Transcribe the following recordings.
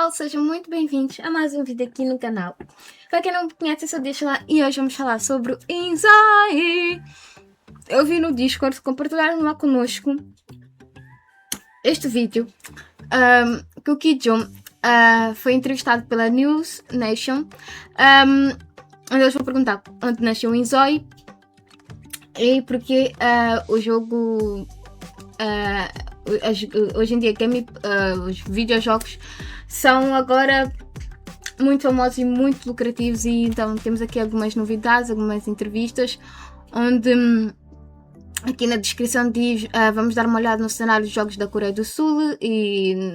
pessoal, sejam muito bem-vindos a mais um vídeo aqui no canal. Para quem não me conhece, eu sou a lá e hoje vamos falar sobre o inZOI. Eu vi no Discord, compartilharam lá conosco este vídeo que o KJun foi entrevistado pela News Nation, onde eles vão perguntar onde nasceu o inZOI e porque o jogo... hoje em dia os videojogos são agora muito famosos e muito lucrativos, e então temos aqui algumas novidades, algumas entrevistas, onde aqui na descrição diz, vamos dar uma olhada no cenário dos jogos da Coreia do Sul e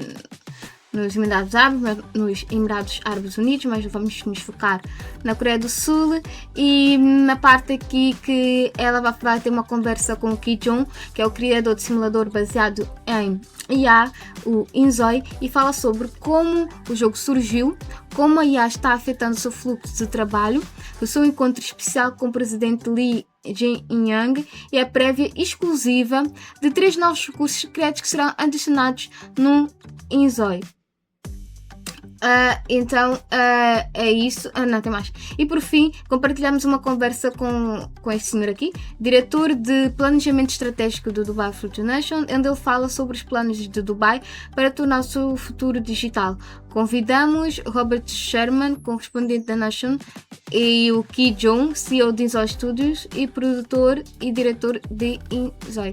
nos Emirados Árabes Unidos, mas vamos nos focar na Coreia do Sul. E na parte aqui que ela vai ter uma conversa com o KJun, que é o criador de simulador baseado em IA, o inZOI, e fala sobre como o jogo surgiu, como a IA está afetando o seu fluxo de trabalho, o seu encontro especial com o presidente Lee Jae Myung e a prévia exclusiva de 3 novos recursos secretos que serão adicionados no inZOI. Então é isso. Não, tem mais. E por fim, compartilhamos uma conversa com este senhor aqui, diretor de planejamento estratégico do Dubai Future Nation, onde ele fala sobre os planos de Dubai para tornar o seu futuro digital. Convidamos Robert Sherman, correspondente da Nation, e o KJun, CEO de inZOI Studios e produtor e diretor de inZOI.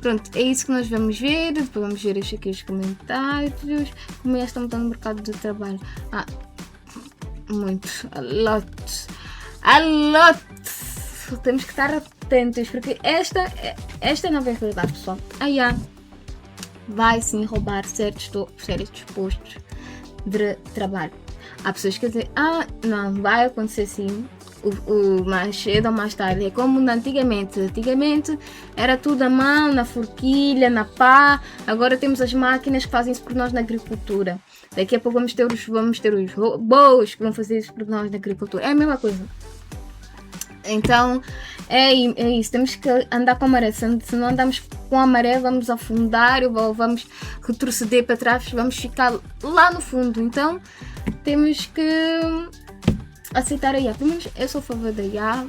Pronto, é isso que nós vamos ver. Depois vamos ver aqui os comentários. Como é que estamos no mercado de trabalho? Muito. A lot. Temos que estar atentos, porque esta é a nova realidade, pessoal. A IA vai sim roubar certos postos de trabalho. Há pessoas que dizem, não, vai acontecer sim. O mais cedo ou mais tarde, é como antigamente era tudo à mão, na forquilha, na pá. Agora temos as máquinas que fazem isso por nós na agricultura. Daqui a pouco vamos ter os robôs que vão fazer isso por nós na agricultura. É a mesma coisa. Então é isso, temos que andar com a maré. Se não andamos com a maré, vamos afundar ou vamos retroceder para trás, vamos ficar lá no fundo. Então temos que aceitar a IA. Pelo menos eu sou a favor da IA.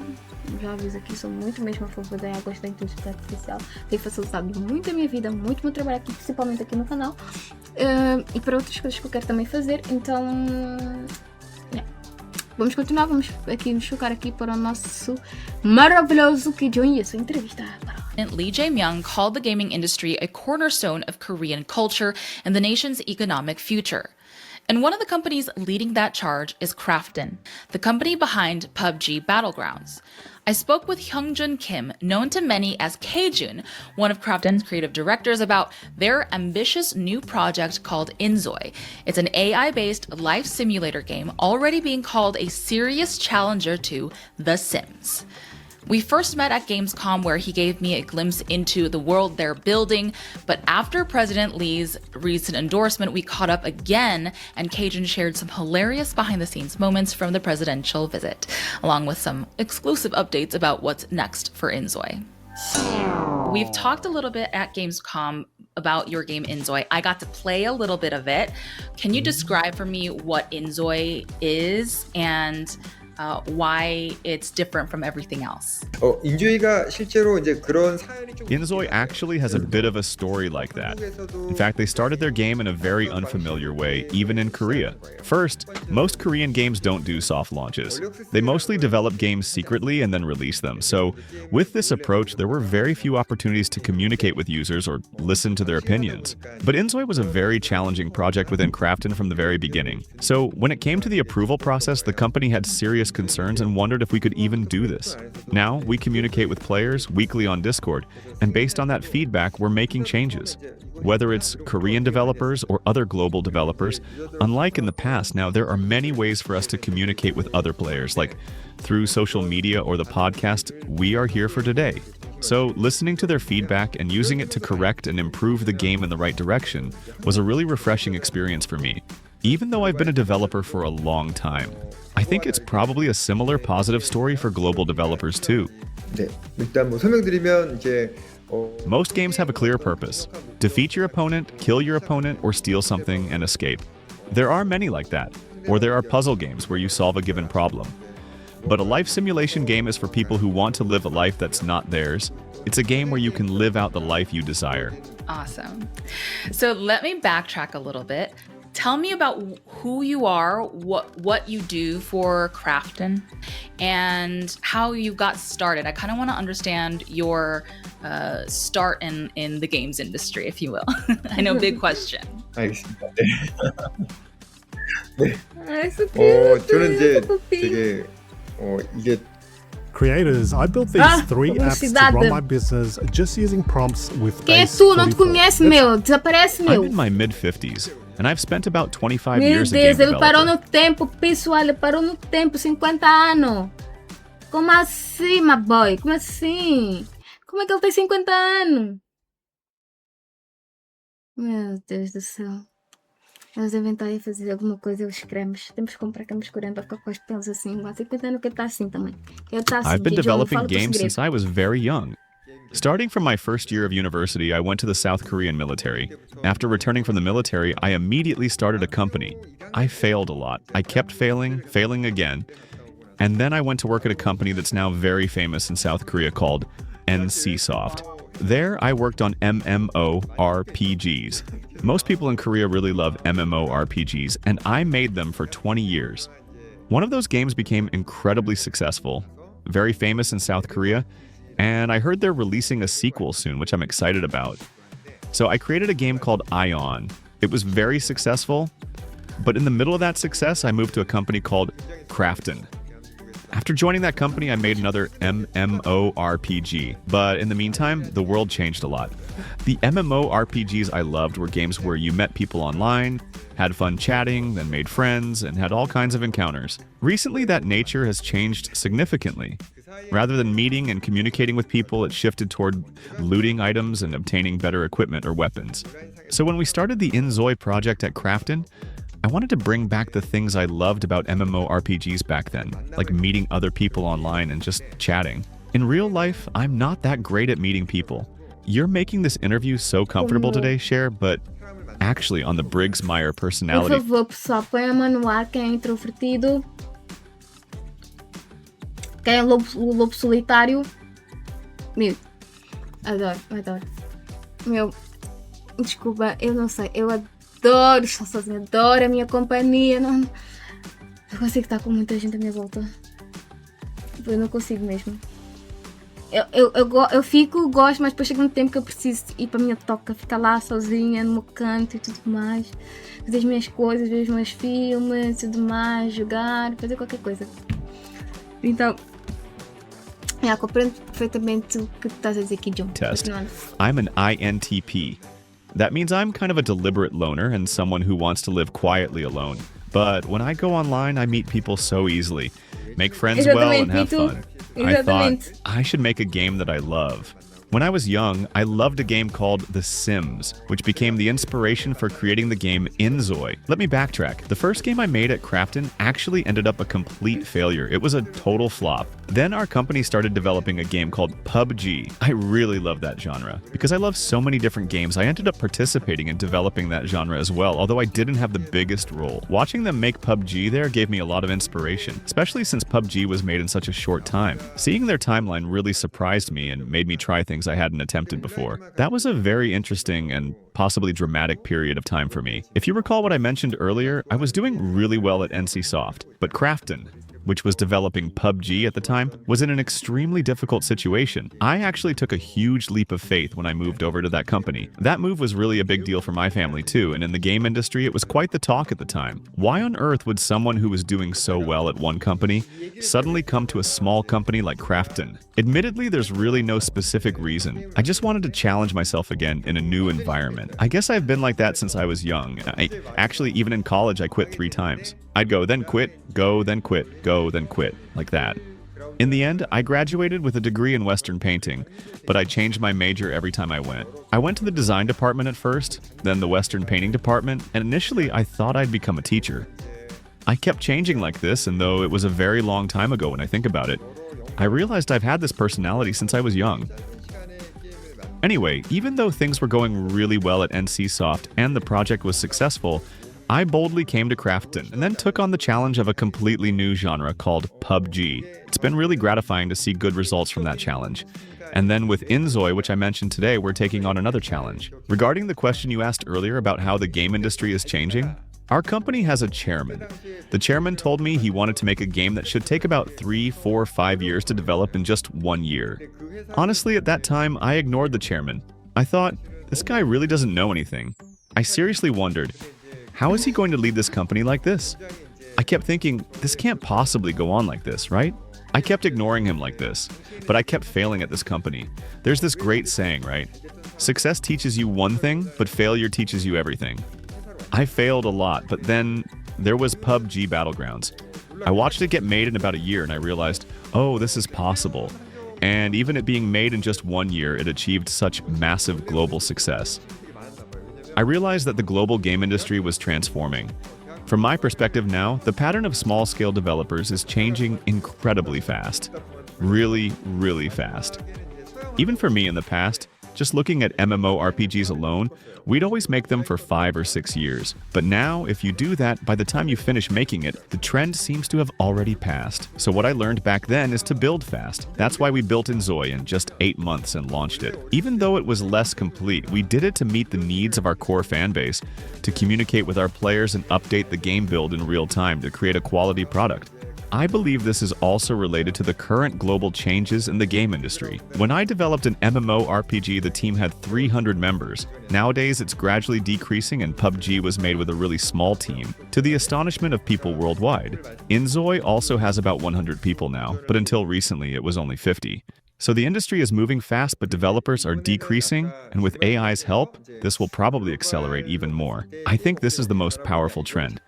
Já aviso aqui, sou muito mesmo a favor da IA. Gosto da inteligência artificial. Tem facilitado muito a minha vida, muito o meu trabalho aqui, principalmente aqui no canal. E para outras coisas que eu quero também fazer. Então, vamos continuar. Vamos aqui nos focar aqui para o nosso maravilhoso KJun e a sua entrevista. Lee Jae Myung called the gaming industry a cornerstone of Korean culture and the nation's economic future. And one of the companies leading that charge is KRAFTON, the company behind PUBG Battlegrounds. I spoke with Hyungjun Kim, known to many as KJun, one of KRAFTON's creative directors, about their ambitious new project called inZOI. It's an AI-based life simulator game already being called a serious challenger to The Sims. We first met at Gamescom, where he gave me a glimpse into the world they're building, but after President Lee's recent endorsement, we caught up again, and KJun shared some hilarious behind-the-scenes moments from the presidential visit, along with some exclusive updates about what's next for inZOI. We've talked a little bit at Gamescom about your game inZOI. I got to play a little bit of it. Can you describe for me what inZOI is and why it's different from everything else? 인조이가 실제로 이제 그런 사연이 좀 inZOI actually has a bit of a story like that. In fact, they started their game in a very unfamiliar way, even in Korea. First, most Korean games don't do soft launches. They mostly develop games secretly and then release them. So, with this approach, there were very few opportunities to communicate with users or listen to their opinions. But inZOI was a very challenging project within KRAFTON from the very beginning. So, when it came to the approval process, the company had serious concerns and wondered if we could even do this. Now, we communicate with players weekly on Discord, and based on that feedback, we're making changes. Whether it's Korean developers or other global developers, unlike in the past, now there are many ways for us to communicate with other players, like through social media or the podcast We Are Here for Today. So, listening to their feedback and using it to correct and improve the game in the right direction was a really refreshing experience for me, even though I've been a developer for a long time. I think it's probably a similar positive story for global developers too. 네, 일단 설명드리면 이제 Most games have a clear purpose: defeat your opponent, kill your opponent, or steal something and escape. There are many like that, or there are puzzle games where you solve a given problem. But a life simulation game is for people who want to live a life that's not theirs. It's a game where you can live out the life you desire. Awesome. So let me backtrack a little bit. Tell me about who you are, what you do for KJun, and how you got started. I kind of want to understand your start in the games industry, if you will. I know, big question. 알겠습니다. 네. Ai, isso cute. 저는 이제 Isso fofinho. 되게 이게 Creators, I built these 3 apps to publicidade. run my business just using prompts with Quem é base tu? Não te 44. conhece, meu. Desaparece, I'm meu. in my mid-50s, and I've spent about 25 Meu years a game Deus, ele parou developer. no tempo, pessoal. Ele parou no tempo, 50 anos. Como assim, my boy? Como assim? Como é que ele tem 50 anos? Meu Deus do céu. Eles devem estar aí a fazer alguma coisa, os cremes. Temos que comprar cremes corando para ficar com os pelos assim. Há 50 anos que ele está assim também. Ele está assim. I've been KJun, developing fala o teu games segredo. since I was very young. Starting from my first year of university, I went to the South Korean military. After returning from the military, I immediately started a company. I failed a lot. I kept failing again. And then I went to work at a company that's now very famous in South Korea called NCSoft. There, I worked on MMORPGs. Most people in Korea really love MMORPGs, and I made them for 20 years. One of those games became incredibly successful, very famous in South Korea, and I heard they're releasing a sequel soon, which I'm excited about. So I created a game called Ion. It was very successful, but in the middle of that success, I moved to a company called KJun. After joining that company, I made another MMORPG, but in the meantime, the world changed a lot. The MMORPGs I loved were games where you met people online, had fun chatting, then made friends, and had all kinds of encounters. Recently, that nature has changed significantly. Rather than meeting and communicating with people, it shifted toward looting items and obtaining better equipment or weapons. So when we started the inZOI project at KJun, I wanted to bring back the things I loved about MMORPGs back then, like meeting other people online and just chatting. In real life, I'm not that great at meeting people. You're making this interview so comfortable today, Cher, but actually on the Briggs-Meyer Por personality... favor, pessoal, põe a mão no ar quem é introvertido. Quem é o lobo solitário. Meu, adoro. Meu, desculpa, eu não sei, eu adoro estar sozinha, adoro a minha companhia. Não consigo estar com muita gente à minha volta. Eu não consigo mesmo. Eu gosto, mas depois chega um tempo que eu preciso ir para a minha toca, ficar lá sozinha no meu canto e tudo mais. Fazer as minhas coisas, ver os meus filmes e tudo mais, jogar, fazer qualquer coisa. Então, compreendo perfeitamente o que estás a dizer aqui, John. Test. I'm an INTP. That means I'm kind of a deliberate loner and someone who wants to live quietly alone. But when I go online, I meet people so easily, make friends well, and have fun. I thought I should make a game that I love. When I was young, I loved a game called The Sims, which became the inspiration for creating the game inZOI. Let me backtrack. The first game I made at KJun actually ended up a complete failure. It was a total flop. Then our company started developing a game called PUBG. I really love that genre. Because I love so many different games, I ended up participating in developing that genre as well, although I didn't have the biggest role. Watching them make PUBG there gave me a lot of inspiration, especially since PUBG was made in such a short time. Seeing their timeline really surprised me and made me try things I hadn't attempted before. That was a very interesting and possibly dramatic period of time for me. If you recall what I mentioned earlier, I was doing really well at NCSoft, but KJun, which was developing PUBG at the time, was in an extremely difficult situation. I actually took a huge leap of faith when I moved over to that company. That move was really a big deal for my family too, and in the game industry, it was quite the talk at the time. Why on earth would someone who was doing so well at one company suddenly come to a small company like KJun? Admittedly, there's really no specific reason. I just wanted to challenge myself again in a new environment. I guess I've been like that since I was young. Actually, even in college, I quit 3 times. I'd go, then quit, go, then quit, go, then quit, like that. In the end, I graduated with a degree in Western painting, but I changed my major every time I went. I went to the design department at first, then the Western painting department, and initially I thought I'd become a teacher. I kept changing like this, and though it was a very long time ago when I think about it, I realized I've had this personality since I was young. Anyway, even though things were going really well at NCSoft and the project was successful, I boldly came to Krafton and then took on the challenge of a completely new genre called PUBG. It's been really gratifying to see good results from that challenge. And then with inZOI, which I mentioned today, we're taking on another challenge. Regarding the question you asked earlier about how the game industry is changing, our company has a chairman. The chairman told me he wanted to make a game that should take about 3, 4, 5 years to develop in just 1 year. Honestly, at that time, I ignored the chairman. I thought, this guy really doesn't know anything. I seriously wondered, how is he going to lead this company like this? I kept thinking, this can't possibly go on like this, right? I kept ignoring him like this, but I kept failing at this company. There's this great saying, right? Success teaches you one thing, but failure teaches you everything. I failed a lot, but then there was PUBG Battlegrounds. I watched it get made in about a year and I realized, oh, this is possible. And even it being made in just 1 year, it achieved such massive global success. I realized that the global game industry was transforming. From my perspective now, the pattern of small-scale developers is changing incredibly fast. Really, really fast. Even for me in the past, just looking at MMORPGs alone, we'd always make them for 5 or 6 years. But now, if you do that, by the time you finish making it, the trend seems to have already passed. So what I learned back then is to build fast. That's why we built inZOI in just 8 months and launched it. Even though it was less complete, we did it to meet the needs of our core fan base, to communicate with our players and update the game build in real time to create a quality product. I believe this is also related to the current global changes in the game industry. When I developed an MMORPG, the team had 300 members. Nowadays, it's gradually decreasing and PUBG was made with a really small team, to the astonishment of people worldwide. inZOI also has about 100 people now, but until recently it was only 50. So the industry is moving fast, but developers are decreasing, and with AI's help, this will probably accelerate even more. I think this is the most powerful trend.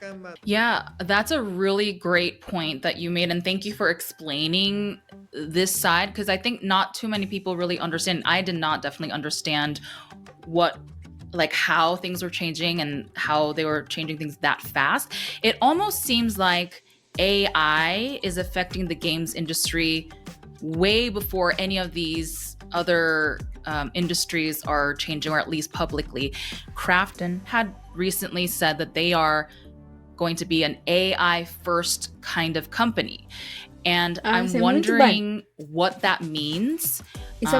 Yeah, that's a really great point that you made. And thank you for explaining this side, because I think not too many people really understand. I did not definitely understand how things were changing and how they were changing things that fast. It almost seems like AI is affecting the games industry way before any of these other industries are changing, or at least publicly. Krafton had recently said that they are going to be an AI first kind of company. And I'm wondering what that means and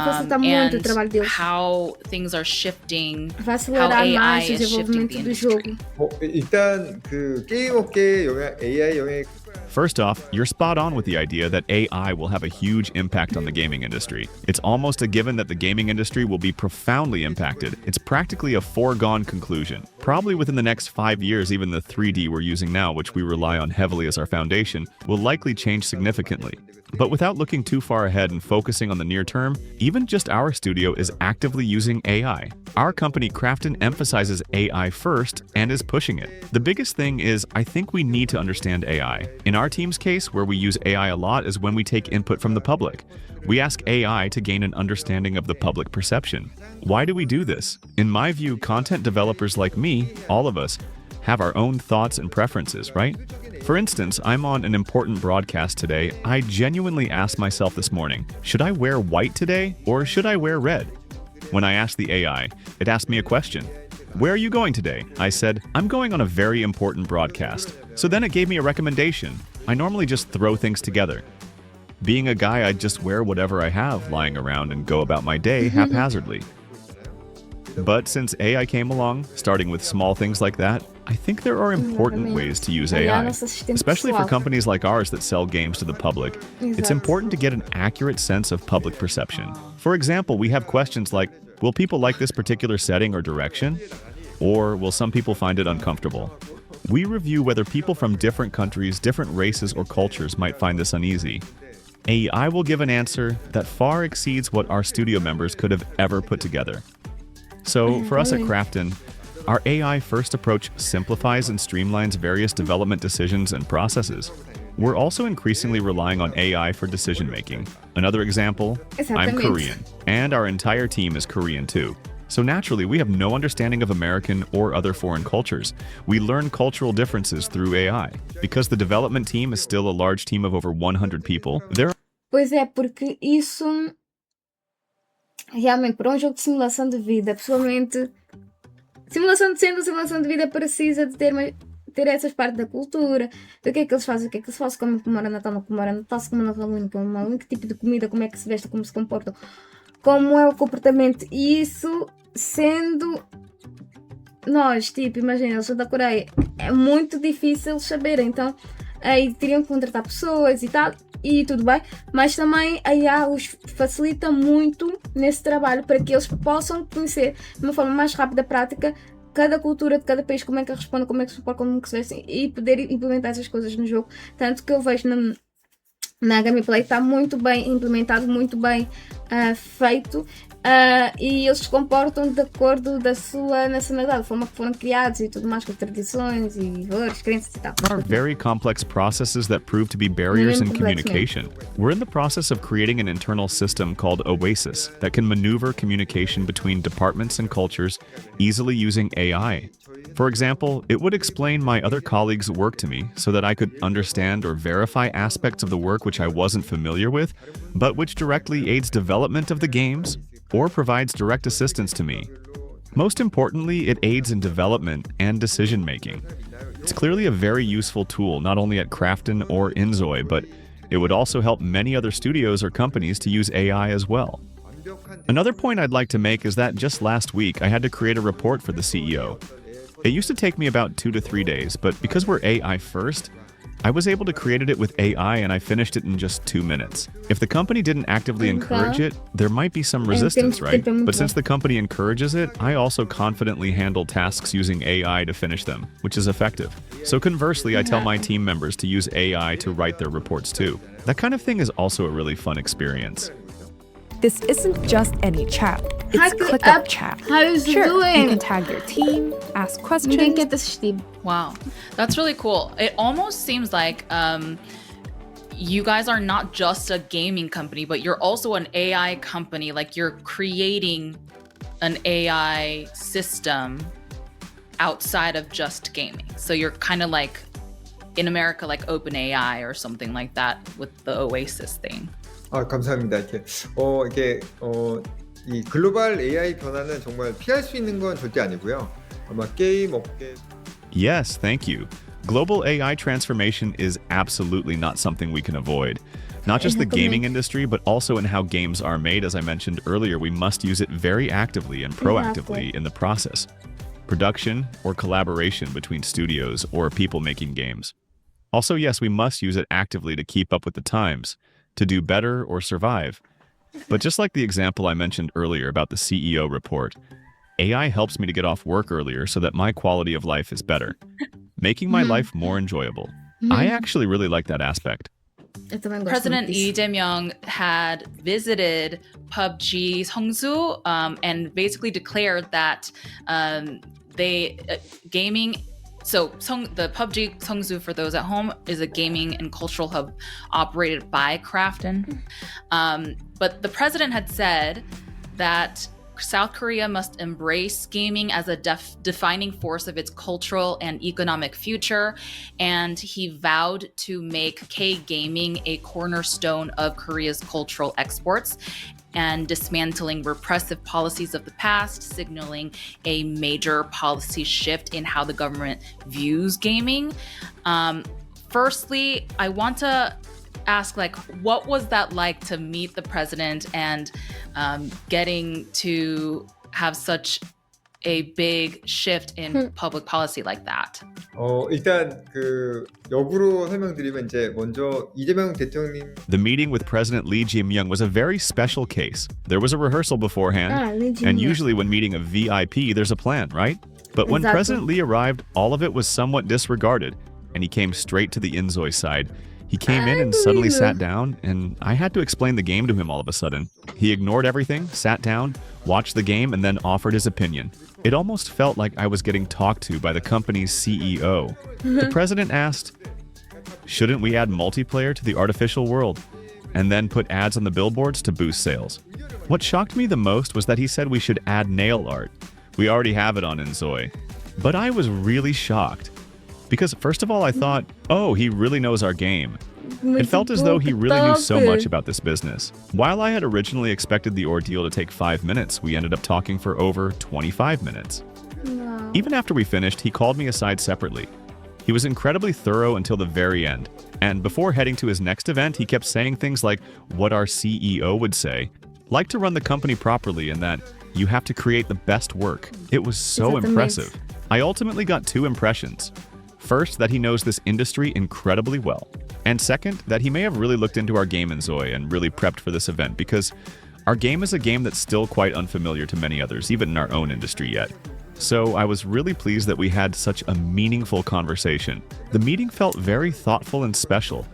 how things are shifting, how AI is shifting the industry. 일단 그 게임 업계에 AI 영향이 First off, you're spot on with the idea that AI will have a huge impact on the gaming industry. It's almost a given that the gaming industry will be profoundly impacted. It's practically a foregone conclusion. Probably within the next 5 years, even the 3D we're using now, which we rely on heavily as our foundation, will likely change significantly. But without looking too far ahead and focusing on the near term, even just our studio is actively using AI. Our company Krafton emphasizes AI first and is pushing it. The biggest thing is, I think we need to understand AI. In our team's case, where we use AI a lot is when we take input from the public. We ask AI to gain an understanding of the public perception. Why do we do this? In my view, content developers like me, all of us, have our own thoughts and preferences, right? For instance, I'm on an important broadcast today. I genuinely asked myself this morning, should I wear white today or should I wear red? When I asked the AI, it asked me a question. Where are you going today? I said, I'm going on a very important broadcast. So then it gave me a recommendation. I normally just throw things together. Being a guy, I'd just wear whatever I have lying around and go about my day haphazardly. But since AI came along, starting with small things like that, I think there are important ways to use AI, especially for companies like ours that sell games to the public. It's important to get an accurate sense of public perception. For example, we have questions like, will people like this particular setting or direction? Or will some people find it uncomfortable? We review whether people from different countries, different races, or cultures might find this uneasy. AI will give an answer that far exceeds what our studio members could have ever put together. So, for us at Krafton, our AI-first approach simplifies and streamlines various development decisions and processes. We're also increasingly relying on AI for decision-making. Another example, I'm Korean, and our entire team is Korean too. So naturally, we have no understanding of American or other foreign cultures. We learn cultural differences through AI. Because the development team is still a large team of over 100 people, Pois é, porque isso realmente para um jogo de simulação de vida, pessoalmente, simulação de cena, simulação de vida precisa de ter ter essas partes da cultura, do que é que eles fazem, o que é que eles fazem, como comemora Natal, não comemora Natal, se comemora Halloween, como Halloween, que tipo de comida, como é que se vestem, como se comportam, como é o comportamento. E isso sendo nós, tipo, imagina, eles são da Coreia, é muito difícil eles saberem, então aí teriam que contratar pessoas e tal, e tudo bem, mas também a IA os facilita muito nesse trabalho para que eles possam conhecer de uma forma mais rápida, prática, cada cultura de cada país, como é que responde, como é que se comporta, como é que se vestem, e poder implementar essas coisas no jogo. Tanto que eu vejo na gameplay está muito bem implementado, muito bem feito, e eles se comportam de acordo da sua nacionalidade, da forma que foram criados e tudo mais, com tradições e valores, crenças e tal. Are very complex processes that prove to be barriers in communication. We're in the process of creating an internal system called Oasis that can maneuver communication between departments and cultures easily using AI. For example, it would explain my other colleagues' work to me so that I could understand or verify aspects of the work which I wasn't familiar with, but which directly aids development of the games or provides direct assistance to me. Most importantly, it aids in development and decision-making. It's clearly a very useful tool not only at KJun or inZOI, but it would also help many other studios or companies to use AI as well. Another point I'd like to make is that just last week I had to create a report for the CEO. It used to take me about 2 to 3 days, but because we're AI first, I was able to create it with AI and I finished it in just 2 minutes. If the company didn't actively encourage it, there might be some resistance, right? But since the company encourages it, I also confidently handle tasks using AI to finish them, which is effective. So conversely, I tell my team members to use AI to write their reports too. That kind of thing is also a really fun experience. This isn't just any chat. It's ClickUp chat. How's it doing? You can tag your team, ask questions. Ninguém quer te assistir. Wow, that's really cool. It almost seems like you guys are not just a gaming company, but you're also an AI company. Like you're creating an AI system outside of just gaming. So you're kind of like, in America, like OpenAI or something like that with the Oasis thing. 감사합니다. 이 글로벌 AI 변화는 정말 피할 수 있는 건 절대 아니고요. 아마 게임 업계. Yes, thank you. Global AI transformation is absolutely not something we can avoid. Not just the gaming industry, but also in how games are made. As I mentioned earlier, we must use it very actively and proactively in the process. Production or collaboration between studios or people making games. Also, yes, we must use it actively to keep up with the times, to do better or survive. But just like the example I mentioned earlier about the CEO report, AI helps me to get off work earlier so that my quality of life is better, making my life more enjoyable. I actually really like that aspect. President Lee Jae Myung had visited PUBG Seongsu and basically declared that gaming. So the PUBG Seongsu, for those at home, is a gaming and cultural hub operated by KJun. But the president had said that South Korea must embrace gaming as a defining force of its cultural and economic future, and he vowed to make K-gaming a cornerstone of Korea's cultural exports and dismantling repressive policies of the past, signaling a major policy shift in how the government views gaming. Firstly, I want to ask, like, what was that like to meet the president and getting to have such a big shift in public policy like that? 일단 역으로 설명드리면 이제 먼저 이재명 대통령. The meeting with President Lee Jae Myung was a very special case. There was a rehearsal beforehand, and usually when meeting a VIP, there's a plan, right? But when President Lee arrived, all of it was somewhat disregarded, and he came straight to the inZOI side. He came in and suddenly sat down, and I had to explain the game to him all of a sudden. He ignored everything, sat down, watched the game, and then offered his opinion. It almost felt like I was getting talked to by the company's CEO. The president asked, shouldn't we add multiplayer to the artificial world? And then put ads on the billboards to boost sales. What shocked me the most was that he said we should add nail art. We already have it on inZOI. But I was really shocked. Because first of all, I thought, oh, he really knows our game. It felt as though he really knew so much about this business. While I had originally expected the ordeal to take 5 minutes, we ended up talking for over 25 minutes. Even after we finished, he called me aside separately. He was incredibly thorough until the very end, and before heading to his next event, he kept saying things like what our CEO would say, like to run the company properly and that you have to create the best work. It was so impressive. I ultimately got two impressions. First, that he knows this industry incredibly well. And second, that he may have really looked into our game inZOI and really prepped for this event because our game is a game that's still quite unfamiliar to many others, even in our own industry yet. So I was really pleased that we had such a meaningful conversation. The meeting felt very thoughtful and special.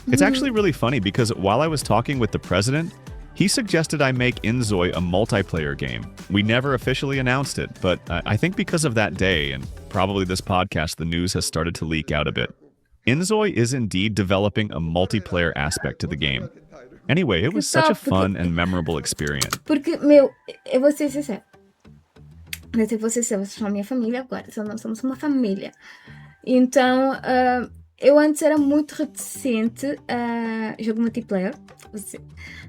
It's actually really funny because while I was talking with the president, he suggested I make inZOI a multiplayer game. We never officially announced it, but I think because of that day and probably this podcast, the news has started to leak out a bit. inZOI is indeed developing a multiplayer aspect to the game. Anyway, it was such a fun and memorable experience. Porque, eu vou ser sincera. Eu sei que vocês são minha família agora, nós somos uma família. Então, eu antes era muito reticente a jogo multiplayer.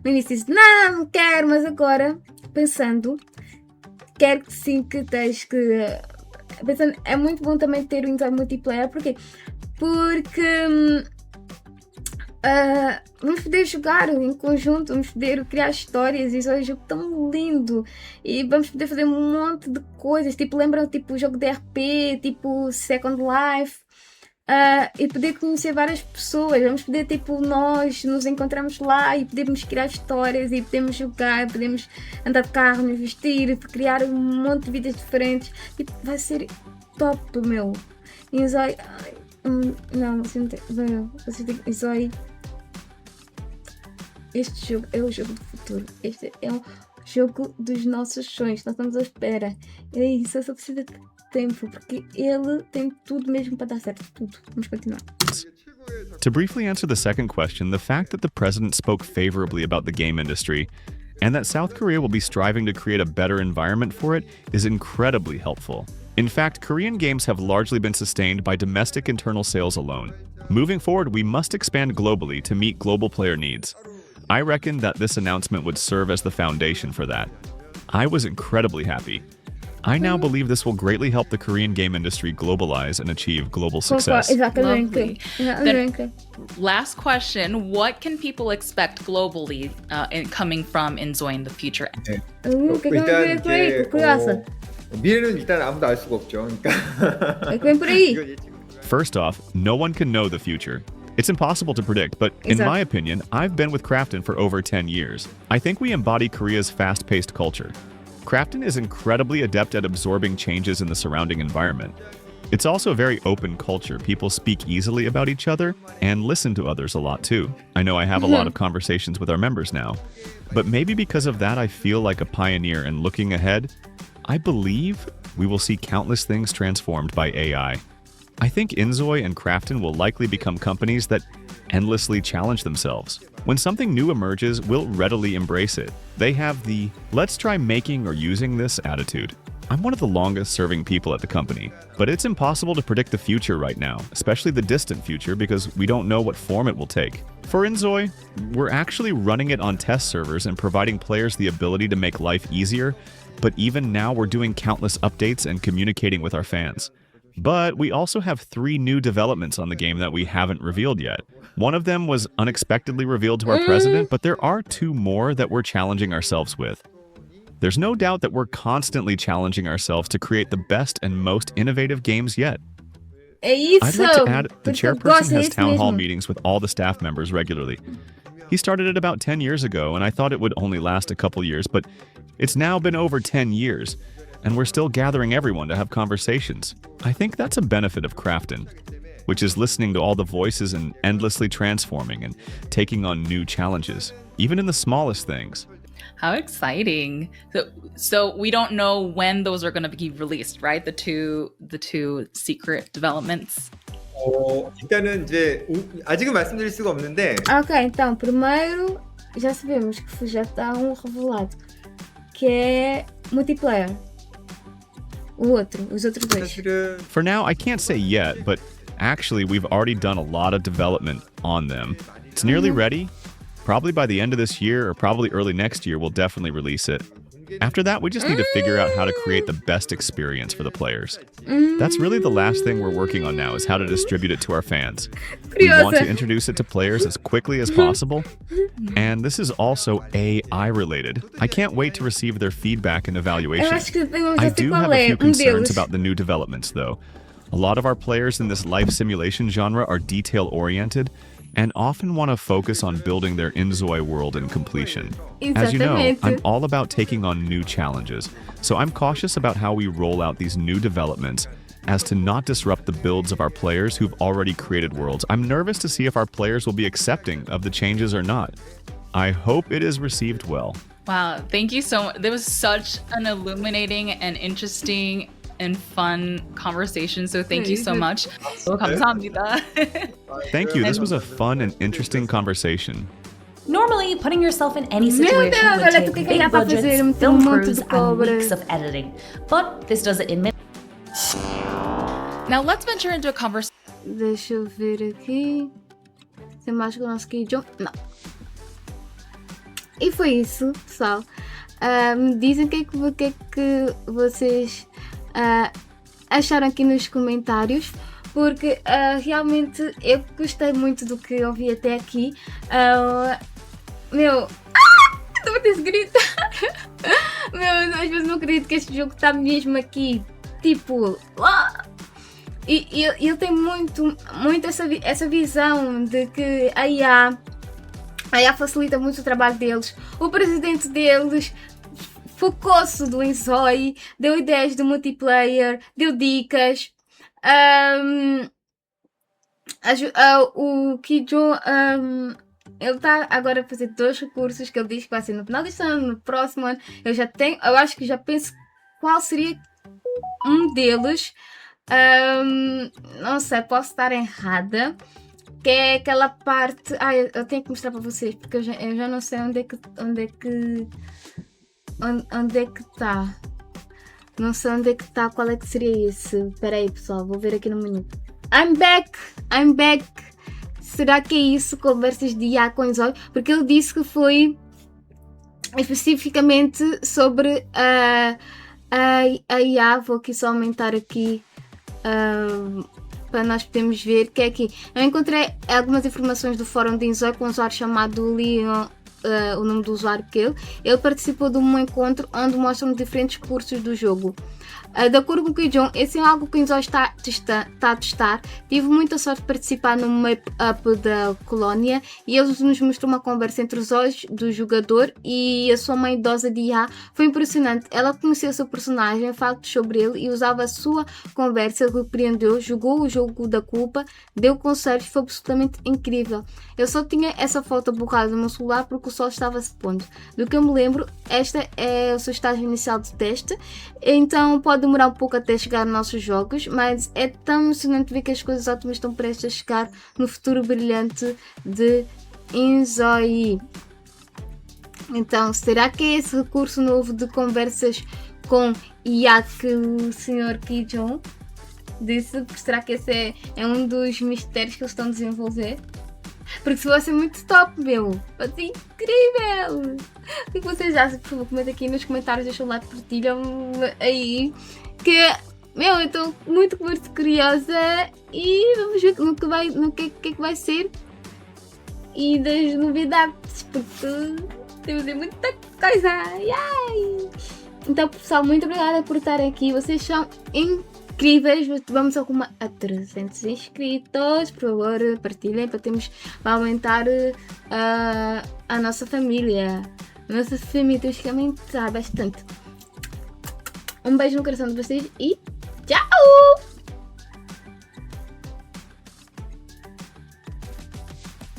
No início disse, não quero, mas agora, pensando, quero que sim, que tens que... Pensando, é muito bom também ter o inZOI multiplayer, porque vamos poder jogar em conjunto, vamos poder criar histórias, isso é um jogo tão lindo e vamos poder fazer um monte de coisas, tipo, lembram tipo o jogo de RP, tipo Second Life, e poder conhecer várias pessoas, vamos poder tipo nós nos encontramos lá e podemos criar histórias e podemos jogar, podemos andar de carro, nos vestir, criar um monte de vidas diferentes, tipo, vai ser top, meu. inZOI, não, você não tem, você tem inZOI. Este jogo é o jogo do futuro. Este é o jogo dos nossos sonhos. Nós estamos à espera. É isso, eu só preciso de tempo, porque ele tem tudo mesmo para dar certo. Tudo. Vamos continuar. To briefly answer the second question, the fact that the president spoke favorably about the game industry and that South Korea will be striving to create a better environment for it is incredibly helpful. In fact, Korean games have largely been sustained by domestic internal sales alone. Moving forward, we must expand globally to meet global player needs. I reckon that this announcement would serve as the foundation for that. I was incredibly happy. I now believe this will greatly help the Korean game industry globalize and achieve global success. Lovely. Then, last question, what can people expect globally coming from inZOI in the future? 일단 이제 미래는 일단 아무도 알 수가 없죠. First off, no one can know the future. It's impossible to predict, but in my opinion, I've been with Krafton for over 10 years. I think we embody Korea's fast-paced culture. Krafton is incredibly adept at absorbing changes in the surrounding environment. It's also a very open culture. People speak easily about each other and listen to others a lot too. I know I have a lot of conversations with our members now, but maybe because of that I feel like a pioneer, and looking ahead, I believe we will see countless things transformed by AI. I think inZOI and Krafton will likely become companies that endlessly challenge themselves. When something new emerges, we'll readily embrace it. They have the let's try making or using this attitude. I'm one of the longest serving people at the company, but it's impossible to predict the future right now, especially the distant future, because we don't know what form it will take. For inZOI, we're actually running it on test servers and providing players the ability to make life easier, but even now we're doing countless updates and communicating with our fans. But we also have 3 new developments on the game that we haven't revealed yet. One of them was unexpectedly revealed to our president, but there are 2 more that we're challenging ourselves with. There's no doubt that we're constantly challenging ourselves to create the best and most innovative games yet. I'd like to add, the chairperson has town hall meetings with all the staff members regularly. He started it about 10 years ago, and I thought it would only last a couple years, but it's now been over 10 years. And we're still gathering everyone to have conversations. I think that's a benefit of Krafton, which is listening to all the voices and endlessly transforming and taking on new challenges, even in the smallest things. How exciting. So we don't know when those are going to be released, right? The two secret developments. 일단은 이제 아직은 말씀드릴 수가 없는데. Ok, então primeiro já sabemos que já está revelado, que é multiplayer. Os outros dois. For now, I can't say yet, but actually we've already done a lot of development on them. It's nearly ready. Probably by the end of this year or probably early next year, we'll definitely release it. After that, we just need to figure out how to create the best experience for the players. That's really the last thing we're working on now, is how to distribute it to our fans. We want to introduce it to players as quickly as possible. And this is also AI related. I can't wait to receive their feedback and evaluation. I do have a few concerns about the new developments, though. A lot of our players in this life simulation genre are detail-oriented and often want to focus on building their inZOI world and completion. As you know, I'm all about taking on new challenges, so I'm cautious about how we roll out these new developments as to not disrupt the builds of our players who've already created worlds. I'm nervous to see if our players will be accepting of the changes or not. I hope it is received well. Wow, thank you so much. There was such an illuminating and interesting and fun conversation, so thank you so much. 감사합니다. Thank you. This was a fun and interesting conversation. Normally, putting yourself in any situation would take big budgets, film crews, and weeks of editing. But this does it in minutes. Now let's venture into a conversation. Deixa eu ver aqui. Tem mais que o nosso KJun? Não. E foi isso, pessoal. Me dizem o que é que vocês acharam aqui nos comentários, porque realmente eu gostei muito do que eu vi até aqui. Estou a ter de gritar. Às vezes não acredito que este jogo está mesmo aqui, tipo, e ele tem muito essa visão de que a IA facilita muito o trabalho deles. O presidente deles focou-se do inZOI, deu ideias de multiplayer, deu dicas. O KJun, ele está agora a fazer 2 recursos que ele diz que vai ser no final deste ano, no próximo ano. Eu acho que já penso qual seria um deles. Não sei, posso estar errada. Que é aquela parte. Eu tenho que mostrar para vocês, porque eu já não sei onde é que está. Não sei onde é que está, qual é que seria esse. Espera aí, pessoal, vou ver aqui no menu. I'm back. Será que é isso? Conversas de IA com inZOI? Porque ele disse que foi especificamente sobre a IA. Vou aqui só aumentar aqui para nós podermos ver que é aqui. Eu encontrei algumas informações do fórum de inZOI com um usuário chamado Lee, o nome do usuário que ele participou de um encontro onde mostram diferentes cursos do jogo. De acordo com o KJun, esse é algo que o inZOI está a testar. Tive muita sorte de participar no map-up da colónia e eles nos mostrou uma conversa entre os olhos do jogador e a sua mãe idosa de IA. Foi impressionante. Ela conheceu o seu personagem, factos sobre ele e usava a sua conversa, repreendeu, jogou o jogo da culpa, deu conselhos, foi absolutamente incrível. Eu só tinha essa foto borrada no meu celular porque o sol estava se pondo. Do que eu me lembro, esta é o seu estágio inicial de teste, então pode demorar um pouco até chegar nos nossos jogos, mas é tão emocionante ver que as coisas ótimas estão prestes a chegar no futuro brilhante de inZOI. Então, será que é esse recurso novo de conversas com IA que o Sr. KJun disse? Será que esse é um dos mistérios que eles estão a desenvolver? Porque se vai ser muito top, vai ser incrível! O que vocês acham? Por favor, comentem aqui nos comentários, deixam um like, partilham aí. Que, eu estou muito curiosa e vamos ver no que é que vai ser. E das novidades, porque temos muita coisa! Yay! Então, pessoal, muito obrigada por estarem aqui. Vocês são incríveis. Vamos a 300 inscritos. Por favor, partilhem para aumentar a nossa família. A nossa família temos que aumentar bastante. Um beijo no coração de vocês e tchau!